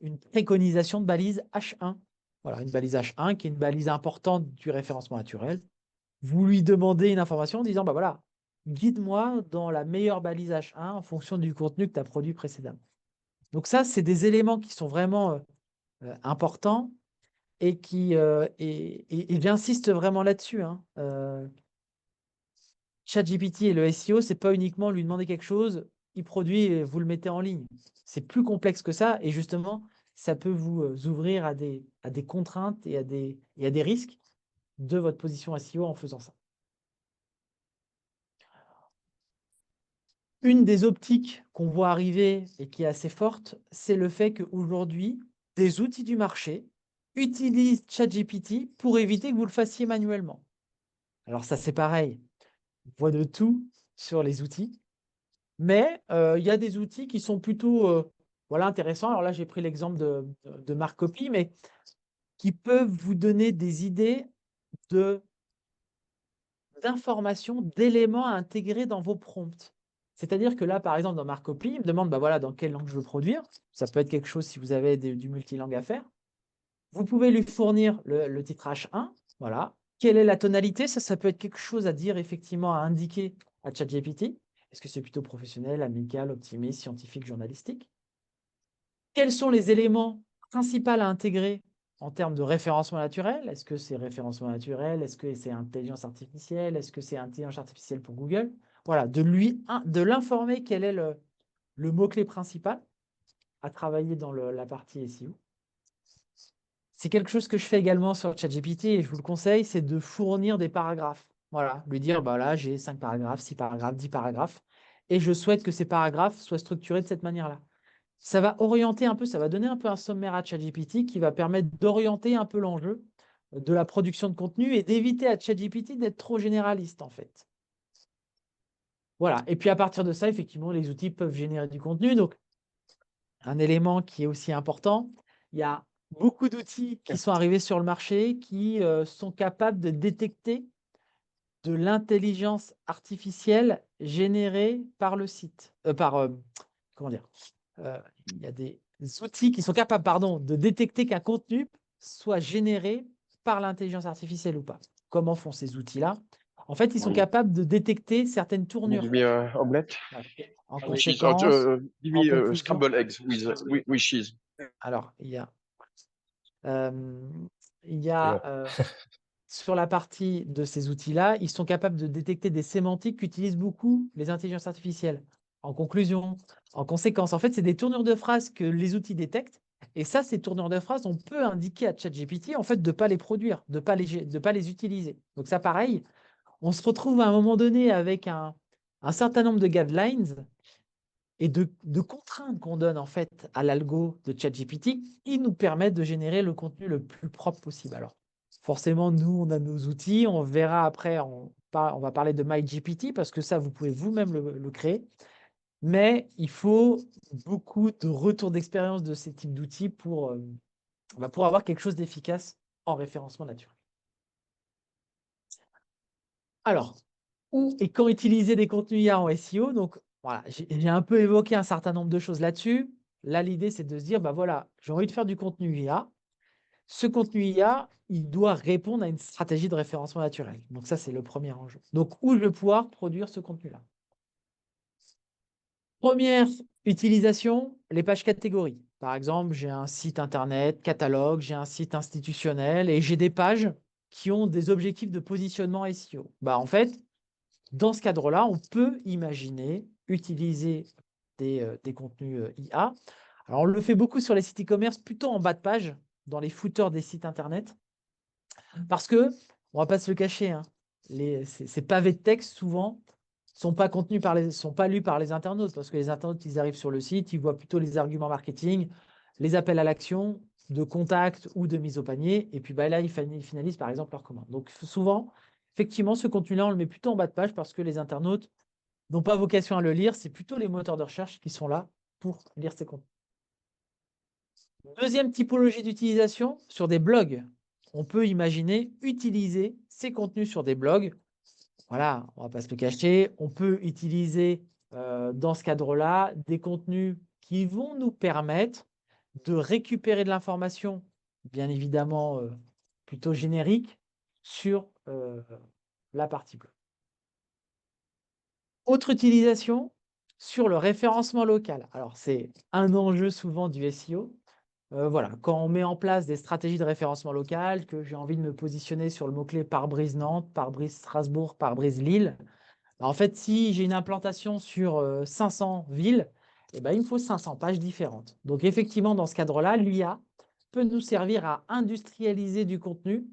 une préconisation de balise H1 voilà, une balise H1 qui est une balise importante du référencement naturel. Vous lui demandez une information en disant, bah voilà, guide-moi dans la meilleure balise H1 en fonction du contenu que tu as produit précédemment. Donc ça, c'est des éléments qui sont vraiment importants et et j'insiste vraiment là-dessus, hein. ChatGPT et le SEO, c'est pas uniquement lui demander quelque chose, il produit et vous le mettez en ligne. C'est plus complexe que ça et justement, ça peut vous ouvrir à des contraintes et à des risques de votre position SEO en faisant ça. Une des optiques qu'on voit arriver et qui est assez forte, c'est le fait qu'aujourd'hui, des outils du marché utilisent ChatGPT pour éviter que vous le fassiez manuellement. Alors ça, c'est pareil, on voit de tout sur les outils, mais il y a des outils qui sont plutôt voilà, intéressants. Alors là, j'ai pris l'exemple de Marcopy, mais qui peuvent vous donner des idées d'informations, d'éléments à intégrer dans vos prompts. C'est-à-dire que là, par exemple, dans Marcopy, il me demande bah voilà, dans quelle langue je veux produire. Ça peut être quelque chose si vous avez du multilangue à faire. Vous pouvez lui fournir le titre H1. Voilà. Quelle est la tonalité? Ça peut être quelque chose à dire, effectivement, à indiquer à ChatGPT. Est-ce que c'est plutôt professionnel, amical, optimiste, scientifique, journalistique? Quels sont les éléments principaux à intégrer en termes de référencement naturel? Est-ce que c'est référencement naturel? Est-ce que c'est intelligence artificielle? Est-ce que c'est intelligence artificielle pour Google? Voilà, de l'informer quel est le mot-clé principal à travailler dans la partie SEO. C'est quelque chose que je fais également sur ChatGPT et je vous le conseille, c'est de fournir des paragraphes. Voilà, lui dire, bah là, j'ai 5 paragraphes, 6 paragraphes, 10 paragraphes, et je souhaite que ces paragraphes soient structurés de cette manière-là. Ça va orienter un peu, ça va donner un peu un sommaire à ChatGPT qui va permettre d'orienter un peu l'enjeu de la production de contenu et d'éviter à ChatGPT d'être trop généraliste, en fait. Voilà, et puis à partir de ça, effectivement, les outils peuvent générer du contenu. Donc, un élément qui est aussi important, il y a beaucoup d'outils qui sont arrivés sur le marché qui sont capables de détecter de l'intelligence artificielle générée par le site. Comment dire? Il y a des outils qui sont capables, pardon, de détecter qu'un contenu soit généré par l'intelligence artificielle ou pas. Comment font ces outils-là? En fait, ils sont Oui. capables de détecter certaines tournures. Maybe omelette, Voilà. En cheese, conséquence, en maybe conclusion, scrambled eggs with cheese. alors, euh, il y Et bon, a sur la partie de ces outils-là, ils sont capables de détecter des sémantiques qu'utilisent beaucoup les intelligences artificielles. En conclusion, en conséquence, en fait, c'est des tournures de phrases que les outils détectent. Et ça, ces tournures de phrases, on peut indiquer à ChatGPT en fait de ne pas les produire, de ne pas les utiliser. Donc ça, pareil, on se retrouve à un moment donné avec un certain nombre de guidelines et de contraintes qu'on donne en fait à l'algo de ChatGPT qui nous permettent de générer le contenu le plus propre possible. Alors, forcément, nous, on a nos outils. On verra après, on va parler de MyGPT parce que ça, vous pouvez vous-même le créer. Mais il faut beaucoup de retours d'expérience de ces types d'outils pour avoir quelque chose d'efficace en référencement naturel. Alors, où et quand utiliser des contenus IA en SEO? Donc, voilà, j'ai un peu évoqué un certain nombre de choses là-dessus. Là, l'idée, c'est de se dire, bah voilà, j'ai envie de faire du contenu IA. Ce contenu IA, il doit répondre à une stratégie de référencement naturel. Donc ça, c'est le premier enjeu. Donc, où je vais pouvoir produire ce contenu-là? Première utilisation, les pages catégories. Par exemple, j'ai un site internet, catalogue, j'ai un site institutionnel et j'ai des pages qui ont des objectifs de positionnement SEO. Bah, en fait, dans ce cadre-là, on peut imaginer utiliser des contenus IA. Alors, on le fait beaucoup sur les sites e-commerce, plutôt en bas de page, dans les footers des sites internet, parce que, on va pas se le cacher, hein, ces pavés de texte, souvent, sont pas sont pas lus par les internautes, parce que les internautes, ils arrivent sur le site, ils voient plutôt les arguments marketing, les appels à l'action, de contact ou de mise au panier, et puis bah, là, ils finalisent par exemple leur commande. Donc souvent, effectivement, ce contenu-là, on le met plutôt en bas de page parce que les internautes n'ont pas vocation à le lire, c'est plutôt les moteurs de recherche qui sont là pour lire ces contenus. Deuxième typologie d'utilisation, sur des blogs. On peut imaginer utiliser ces contenus sur des blogs. Voilà, on ne va pas se le cacher. On peut utiliser dans ce cadre-là des contenus qui vont nous permettre de récupérer de l'information bien évidemment plutôt générique, sur la partie bleue. Autre utilisation sur le référencement local. Alors, c'est un enjeu souvent du SEO. Voilà, quand on met en place des stratégies de référencement local, que j'ai envie de me positionner sur le mot-clé pare-brise Nantes, pare-brise Strasbourg, pare-brise Lille, en fait, si j'ai une implantation sur 500 villes, eh ben, il me faut 500 pages différentes. Donc, effectivement, dans ce cadre-là, l'IA peut nous servir à industrialiser du contenu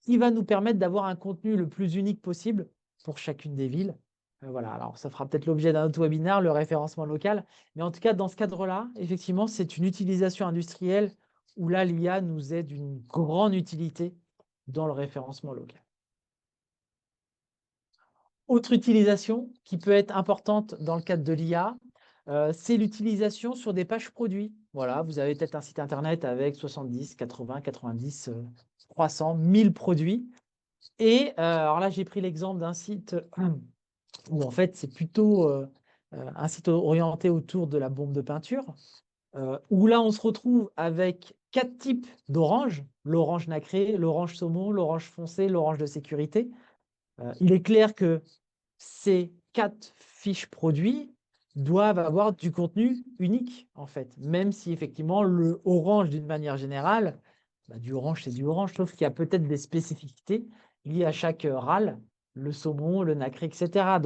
qui va nous permettre d'avoir un contenu le plus unique possible pour chacune des villes. Voilà, alors ça fera peut-être l'objet d'un autre webinaire, le référencement local. Mais en tout cas, dans ce cadre-là, effectivement, c'est une utilisation industrielle où là, l'IA nous est d'une grande utilité dans le référencement local. Autre utilisation qui peut être importante dans le cadre de l'IA, c'est l'utilisation sur des pages produits. Voilà, vous avez peut-être un site internet avec 70, 80, 90, 300, 1000 produits. Et alors là, j'ai pris l'exemple d'un site où en fait, c'est plutôt un site orienté autour de la bombe de peinture, où là, on se retrouve avec 4 types d'orange, l'orange nacré, l'orange saumon, l'orange foncé, l'orange de sécurité. Il est clair que ces 4 fiches produits doivent avoir du contenu unique, en fait, même si effectivement, le orange, d'une manière générale, du orange, c'est du orange, sauf qu'il y a peut-être des spécificités liées à chaque râle, le saumon, le nacré, etc.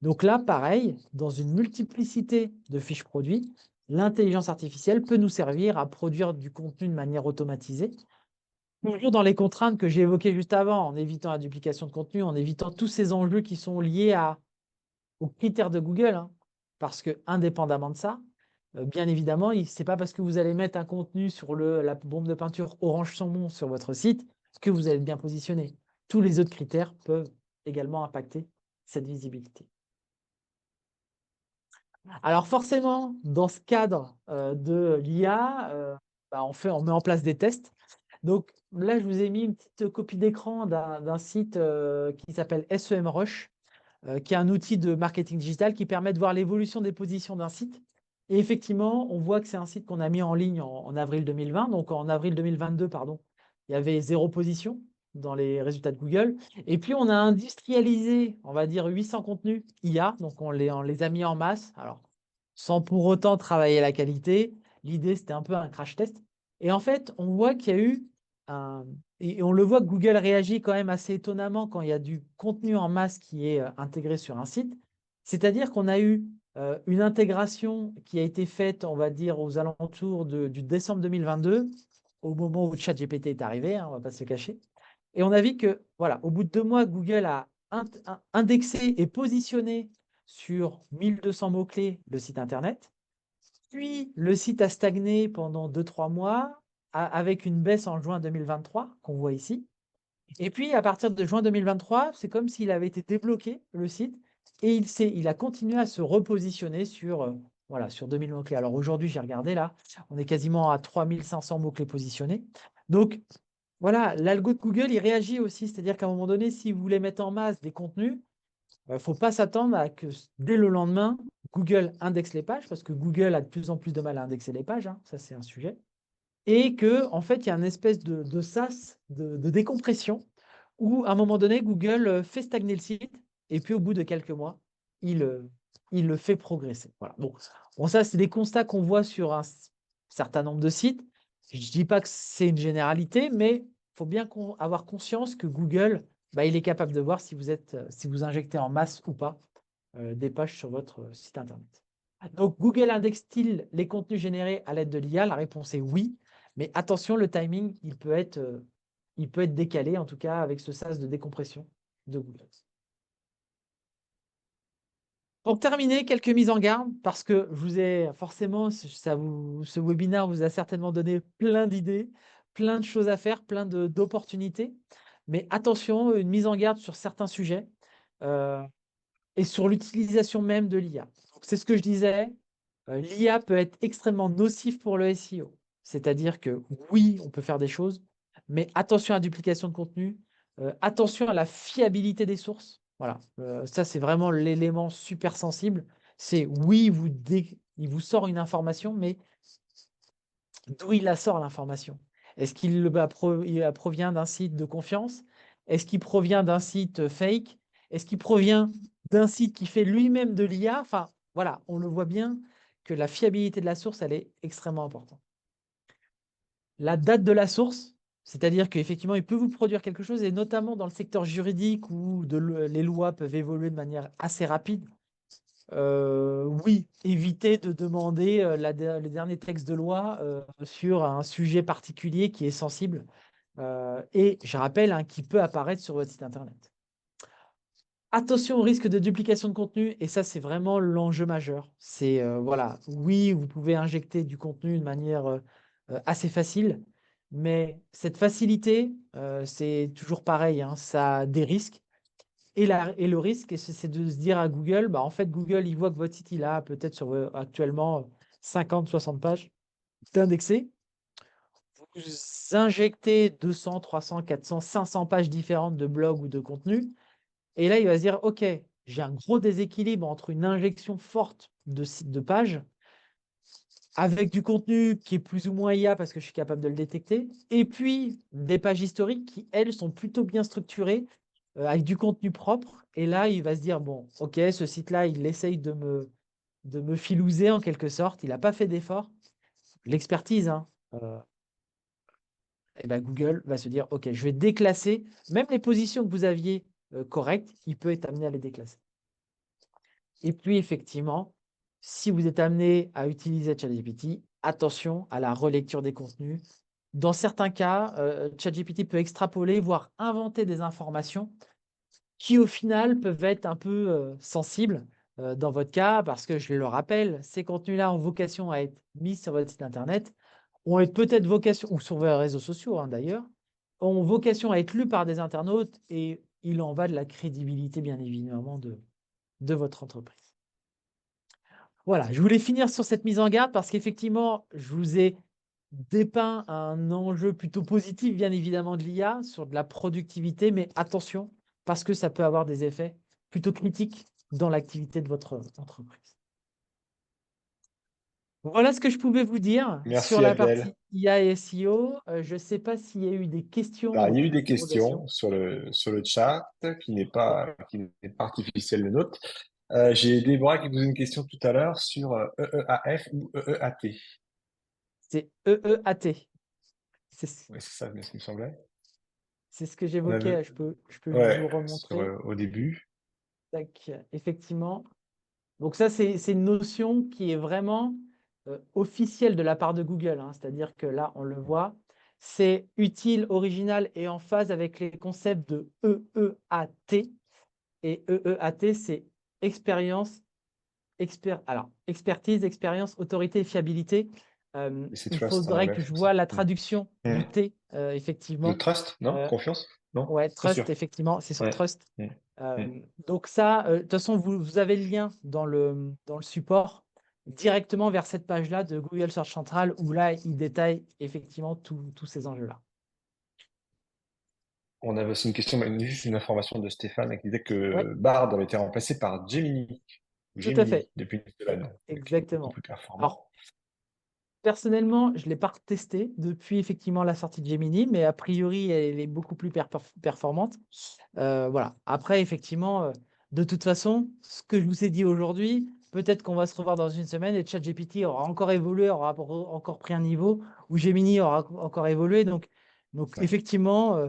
Donc là, pareil, dans une multiplicité de fiches produits, l'intelligence artificielle peut nous servir à produire du contenu de manière automatisée, toujours dans les contraintes que j'ai évoquées juste avant, en évitant la duplication de contenu, en évitant tous ces enjeux qui sont liés aux critères de Google, hein. Parce que, indépendamment de ça, bien évidemment, ce n'est pas parce que vous allez mettre un contenu sur la bombe de peinture orange saumon sur votre site que vous allez être bien positionné. Tous les autres critères peuvent également impacter cette visibilité. Alors forcément, dans ce cadre de l'IA, on met en place des tests. Donc là, je vous ai mis une petite copie d'écran d'un site qui s'appelle SEMrush, qui est un outil de marketing digital qui permet de voir l'évolution des positions d'un site. Et effectivement, on voit que c'est un site qu'on a mis en ligne en avril 2020. Donc en avril 2022, pardon, il y avait 0 position dans les résultats de Google. Et puis, on a industrialisé, on va dire, 800 contenus IA. Donc, on les a mis en masse. Alors, sans pour autant travailler la qualité. L'idée, c'était un peu un crash test. Et en fait, on voit qu'il y a eu et on le voit que Google réagit quand même assez étonnamment quand il y a du contenu en masse qui est intégré sur un site. C'est-à-dire qu'on a eu une intégration qui a été faite, on va dire, aux alentours du décembre 2022, au moment où ChatGPT est arrivé, hein, on ne va pas se le cacher. Et on a vu que, voilà, au bout de 2 mois, Google a indexé et positionné sur 1200 mots-clés le site Internet. Puis, le site a stagné pendant 2-3 mois, avec une baisse en juin 2023, qu'on voit ici. Et puis, à partir de juin 2023, c'est comme s'il avait été débloqué, le site, et il a continué à se repositionner sur 2000 mots-clés. Alors aujourd'hui, j'ai regardé là, on est quasiment à 3500 mots-clés positionnés. Donc, voilà, l'algo de Google, il réagit aussi. C'est-à-dire qu'à un moment donné, si vous voulez mettre en masse des contenus, il ne faut pas s'attendre à que dès le lendemain, Google indexe les pages, parce que Google a de plus en plus de mal à indexer les pages, hein, ça c'est un sujet. Et qu'en fait, il y a une espèce de sas, de décompression, où à un moment donné, Google fait stagner le site, et puis au bout de quelques mois, il le fait progresser. Voilà. Bon, ça, c'est des constats qu'on voit sur un certain nombre de sites. Je ne dis pas que c'est une généralité, mais il faut bien avoir conscience que Google, il est capable de voir si vous injectez en masse ou pas des pages sur votre site Internet. Donc, Google indexe-t-il les contenus générés à l'aide de l'IA? La réponse est oui. Mais attention, le timing, il peut être décalé, en tout cas avec ce sas de décompression de Google. Pour terminer, quelques mises en garde, parce que je vous ai forcément, ce webinaire vous a certainement donné plein d'idées, plein de choses à faire, plein d'opportunités. Mais attention, une mise en garde sur certains sujets et sur l'utilisation même de l'IA. C'est ce que je disais, l'IA peut être extrêmement nocif pour le SEO. C'est-à-dire que oui, on peut faire des choses, mais attention à la duplication de contenu, attention à la fiabilité des sources. Voilà, ça c'est vraiment l'élément super sensible. C'est oui, il vous sort une information, mais d'où il la sort l'information? Est-ce qu'il provient d'un site de confiance? Est-ce qu'il provient d'un site fake? Est-ce qu'il provient d'un site qui fait lui-même de l'IA? Enfin, voilà, on le voit bien que la fiabilité de la source, elle est extrêmement importante. La date de la source, c'est-à-dire qu'effectivement, il peut vous produire quelque chose, et notamment dans le secteur juridique où les lois peuvent évoluer de manière assez rapide. Oui, évitez de demander les derniers textes de loi sur un sujet particulier qui est sensible et, je rappelle, hein, qui peut apparaître sur votre site internet. Attention au risque de duplication de contenu, et ça, c'est vraiment l'enjeu majeur. C'est, voilà, oui, vous pouvez injecter du contenu de manière assez facile, mais cette facilité, c'est toujours pareil, hein, ça a des risques. Et le risque, c'est de se dire à Google, bah, en fait, Google, il voit que votre site, il a peut-être actuellement 50, 60 pages d'indexés. Vous injectez 200, 300, 400, 500 pages différentes de blog ou de contenu. Et là, il va se dire, OK, j'ai un gros déséquilibre entre une injection forte de pages avec du contenu qui est plus ou moins IA parce que je suis capable de le détecter, et puis des pages historiques qui, elles, sont plutôt bien structurées avec du contenu propre. Et là, il va se dire, bon, OK, ce site-là, il essaye de me filouser en quelque sorte. Il n'a pas fait d'effort. L'expertise, hein. Et ben Google va se dire, OK, je vais déclasser. Même les positions que vous aviez correctes, il peut être amené à les déclasser. Et puis, effectivement, si vous êtes amené à utiliser ChatGPT, attention à la relecture des contenus. Dans certains cas, ChatGPT peut extrapoler, voire inventer des informations qui, au final, peuvent être un peu sensibles dans votre cas, parce que, je le rappelle, ces contenus-là ont vocation à être mis sur votre site internet, ont peut-être vocation, ou sur vos réseaux sociaux hein, d'ailleurs, ont vocation à être lus par des internautes, et il en va de la crédibilité, bien évidemment, de votre entreprise. Voilà, je voulais finir sur cette mise en garde parce qu'effectivement, je vous ai dépeint un enjeu plutôt positif, bien évidemment, de l'IA sur de la productivité, mais attention, parce que ça peut avoir des effets plutôt critiques dans l'activité de votre entreprise. Voilà ce que je pouvais vous dire sur Merci la Abdel. partie IA et SEO. Je ne sais pas s'il y a eu des questions Alors, ou il y a eu des des interrogations. questions sur le chat qui n'est pas artificiel le nôtre. J'ai Déborah qui posait une question tout à l'heure sur EEAF ou EEAT. C'est EEAT. Oui, c'est ça, mais ce qui me semblait. C'est ce que On avait, j'évoquais. Je peux vous ouais, le remontrer. au début. Tac, effectivement. Donc ça, c'est une notion qui est vraiment officielle de la part de Google, hein. C'est-à-dire que là, on le voit, c'est utile, original et en phase avec les concepts de EEAT. Et EEAT, c'est expertise, expérience, autorité et fiabilité. Et c'est Il trust en faudrait anglais, que je je pense. vois la Hmm. traduction Hmm. du T, De effectivement. trust, non? Euh, Confiance? Non? ouais, Pas sûr. trust, effectivement, c'est sur Ouais. trust. Hmm. Hmm. Donc ça, de toute façon, vous avez le lien dans le support directement vers cette page-là de Google Search Central où là, il détaille effectivement tous ces enjeux-là. On avait aussi une question, juste une information de Stéphane qui disait Oui, que Bard avait été remplacé par Gemini. tout à fait. Depuis une semaine, donc qui est beaucoup Exactement. plus performant. Alors, personnellement, je ne l'ai pas testé depuis effectivement la sortie de Gemini, mais a priori, elle est beaucoup plus performante. Voilà. Après, effectivement, de toute façon, ce que je vous ai dit aujourd'hui, peut-être qu'on va se revoir dans une semaine et ChatGPT aura encore évolué, aura encore pris un niveau, ou Gemini aura encore évolué. Donc Ouais. effectivement,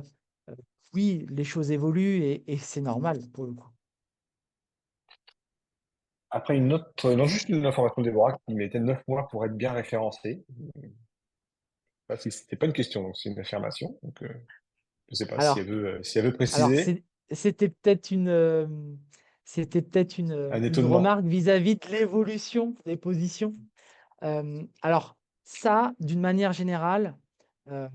oui, les choses évoluent et c'est normal pour le coup. Après, une autre, non, juste une information de Déborah qui mettait 9 mois pour être bien référencé. C'était pas une question, donc c'est une affirmation. Donc, je sais pas Alors, si elle veut Alors, préciser. c'était peut-être Un une étonnement. remarque vis-à-vis de l'évolution des positions. Alors, ça, d'une manière générale, euh,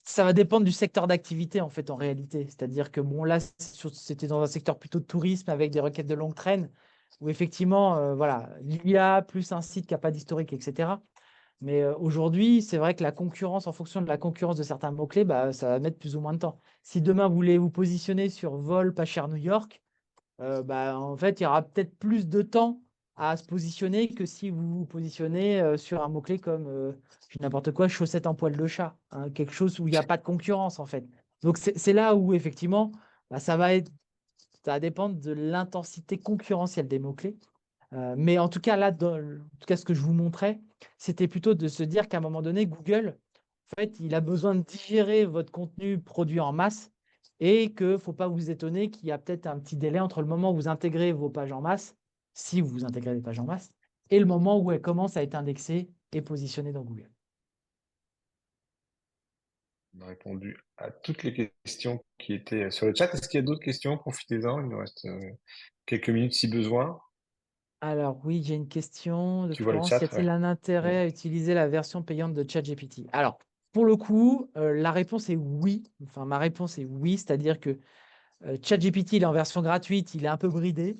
ça va dépendre du secteur d'activité, en fait, en réalité. C'est-à-dire que, bon, là, c'était dans un secteur plutôt de tourisme avec des requêtes de longue traîne, où effectivement, voilà, l'IA plus un site qui n'a pas d'historique, etc. Mais aujourd'hui, c'est vrai que la concurrence, en fonction de la concurrence de certains mots-clés, bah, ça va mettre plus ou moins de temps. Si demain, vous voulez vous positionner sur vol pas cher New York, bah, en fait, il y aura peut-être plus de temps à se positionner que si vous vous positionnez sur un mot-clé comme, je dis n'importe quoi, chaussettes en poil de chat, hein, quelque chose où il n'y a pas de concurrence en fait. Donc c'est là où effectivement, bah, ça va dépendre de l'intensité concurrentielle des mots-clés. Mais en tout cas, là, en tout cas, ce que je vous montrais, c'était plutôt de se dire qu'à un moment donné, Google, en fait, il a besoin de digérer votre contenu produit en masse et qu'il ne faut pas vous étonner qu'il y a peut-être un petit délai entre le moment où vous intégrez vos pages en masse, si vous intégrez des pages en masse, et le moment où elles commencent à être indexées et positionnées dans Google. On a répondu à toutes les questions qui étaient sur le chat. Est-ce qu'il y a d'autres questions? Profitez-en, il nous reste quelques minutes si besoin. Alors oui, j'ai une question de Tu vois le Florence. chat? Y a-t-il un intérêt Ouais. à utiliser la version payante de ChatGPT? Alors, pour le coup, la réponse est oui. Enfin, ma réponse est oui, c'est-à-dire que ChatGPT, il est en version gratuite, il est un peu bridé.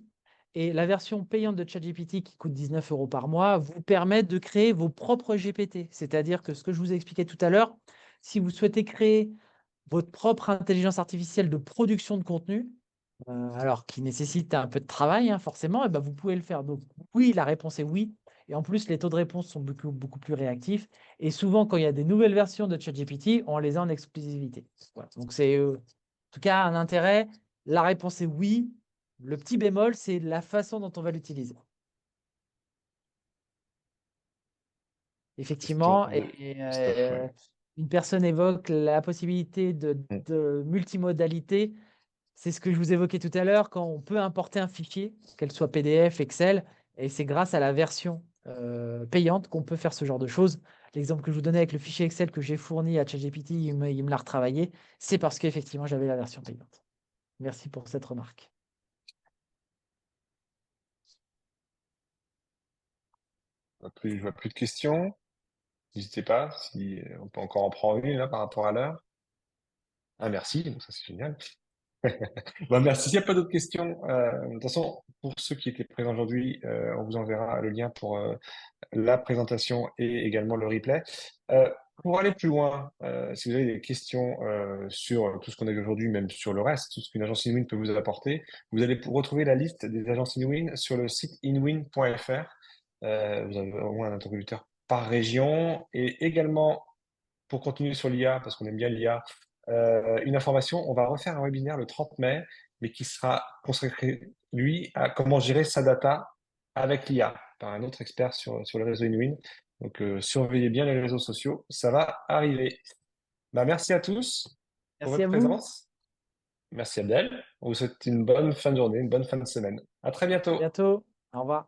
Et la version payante de ChatGPT, qui coûte 19 € par mois, vous permet de créer vos propres GPT. C'est-à-dire que ce que je vous ai expliqué tout à l'heure, si vous souhaitez créer votre propre intelligence artificielle de production de contenu, alors qui nécessite un peu de travail, hein, forcément, et ben, vous pouvez le faire. Donc oui, la réponse est oui. Et en plus, les taux de réponse sont beaucoup plus réactifs. Et souvent, quand il y a des nouvelles versions de ChatGPT, on les a en exclusivité. Voilà. Donc c'est en tout cas un intérêt. La réponse est oui. Le petit bémol, c'est la façon dont on va l'utiliser. Question Effectivement, de et Christophe, ouais. une personne évoque la possibilité Mm. de multimodalité. C'est ce que je vous évoquais tout à l'heure, quand on peut importer un fichier, qu'elle soit PDF, Excel, et c'est grâce à la version payante qu'on peut faire ce genre de choses. L'exemple que je vous donnais avec le fichier Excel que j'ai fourni à ChatGPT, il me l'a retravaillé, c'est parce qu'effectivement, j'avais la version payante. Merci pour cette remarque. Je vois plus de questions. N'hésitez pas, si on peut encore en prendre une là par rapport à l'heure. Ah merci, donc ça c'est génial. Bon, merci. S'il n'y a pas d'autres questions, de toute façon, pour ceux qui étaient présents aujourd'hui, on vous enverra le lien pour la présentation et également le replay. Euh, pour aller plus loin, si vous avez des questions sur tout ce qu'on a vu aujourd'hui, même sur le reste, tout ce qu'une agence InWin peut vous apporter, vous allez retrouver la liste des agences InWin sur le site inwin.fr. Vous avez au moins un interlocuteur par région et également pour continuer sur l'IA, parce qu'on aime bien l'IA, une information, on va refaire un webinaire le 30 mai, mais qui sera consacré, lui, à comment gérer sa data avec l'IA, par un autre expert sur le réseau InWin. Donc, surveillez bien les réseaux sociaux, ça va arriver. Bah, merci à tous pour Merci votre à vous. présence. Merci Abdel. On vous souhaite une bonne fin de journée, une bonne fin de semaine. À très À bientôt. bientôt. Au revoir.